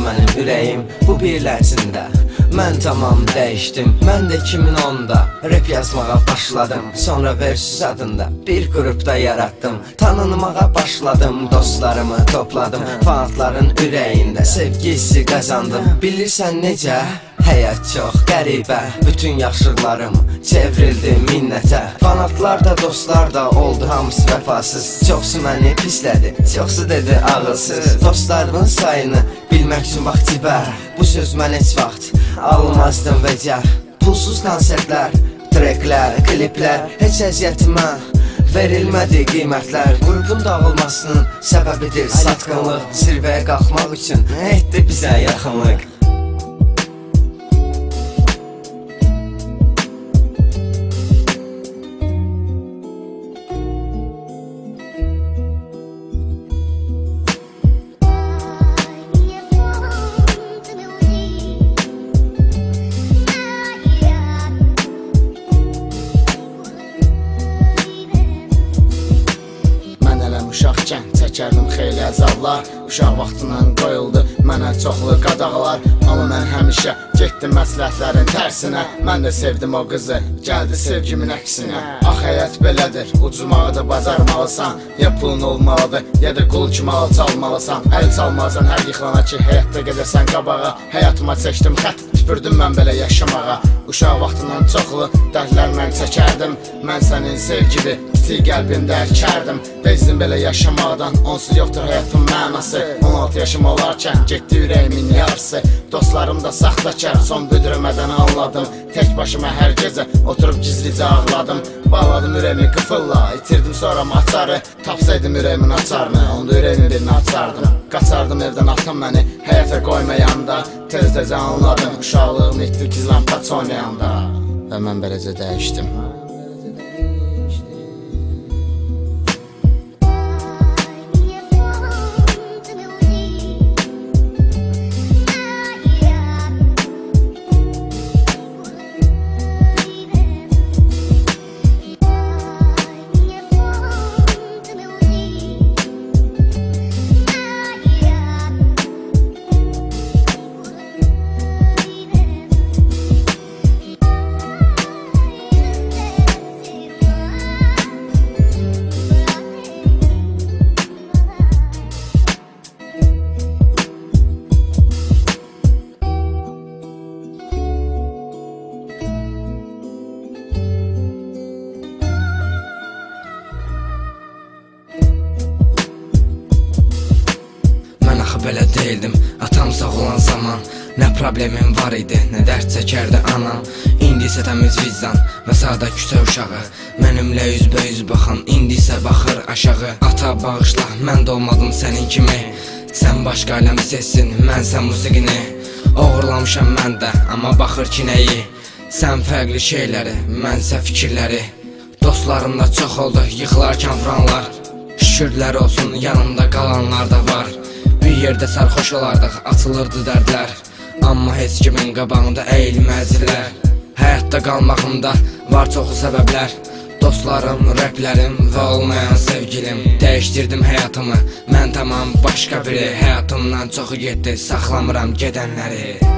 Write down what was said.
mənim ürəyim bu bir lərzində. Mən tamam dəyişdim, mən də 2010'da rap yazmağa başladım. Sonra Versus adında bir qrupda yaratdım. Tanınmağa başladım, dostlarımı topladım. Fanatların ürəyində sevgi hissi qazandım. Bilirsən necə? Həyat çox qəribə, bütün yaxşılarım çevrildi minnətə. Fanatlar da, dostlar da oldu hamısı vəfasız. Çoxsu məni pislədi, çoxsu dedi ağılsız. Dostlarımın sayını bilmək üçün vaxt cibə. Bu söz mən heç vaxt almazdım vəcə. Pulsuz konsertlər, treklər, kliplər, heç əziyyətimə verilmədi qiymətlər. Qrupun dağılmasının səbəbidir satqınlıq. Zirvəyə qalxmaq üçün etdi bizə yaxınlıq. Uşaqkən çəkərdim xeyli əzablar. Uşaq vaxtından qoyuldu mənə çoxlu qadağalar. Amma mən həmişə getdim məsləhətlərin tərsinə. Mən də sevdim o qızı, gəldi sevgimin əksinə. Ax həyat belədir, ucmağı da bacarmalısan. Ya pulun olmalıdır, ya da qul kimi alçalmalısan. Əl çalmalısan hər yıxılana ki, həyatda gedəsən qabağa. Həyatıma çəkdim xət, tüpürdüm mən belə yaşamağa. Uşaq vaxtından çoxlu dərdlər mən çəkərdim. Mən sənin sevgili kiçik qəlbində əkərdim. Bezdim belə yaşamaqdan, onsuz yoxdur həyatın mənası. 16 yaşım olarkən getdi ürəyimin yarısı. Dostlarım da saxtakar, son büdrəmədən anladım. Tək başıma hər gecə oturub gizlicə ağladım. Bağladım ürəyimi qıfılla, itirdim sonra açarı. Tapsaydım ürəyimin açarını, onda ürəyimin birini açardım. Qaçardım evdən atam məni həyata qoymayanda. Tez-tezə anladım, uşaqlığım itdi gizlən paç oynayanda. Və mən beləcə dəyişdim. Belə deyildim, atam sağ olan zaman. Nə problemim var idi, nə dərd çəkərdi anam. İndi isə təmiz vicdan və sağda küçə uşağı. Mənimlə üzbəüz baxan, indi isə baxır aşağı. Ata bağışla, mən də olmadım sənin kimi. Sən başqa aləmi sessin, mənsə musiqini. Oğurlamışam mən də, amma baxır ki nəyi. Sən fərqli şeyləri, mənsə fikirləri. Dostlarım da çox oldu, yıxılarkən vuranlar. Şükürlər olsun, yanımda qalanlar da var. Bir yerdə sarxoş olardıq, açılırdı dərdlər. Amma heç kimin qabağında əyilməzdirlər. Həyatda qalmağımda var çoxu səbəblər. Dostlarım, rəplərim və olmayan sevgilim. Dəyişdirdim həyatımı, mən tamam başqa biri. Həyatımdan çoxu getdi, saxlamıram gedənləri.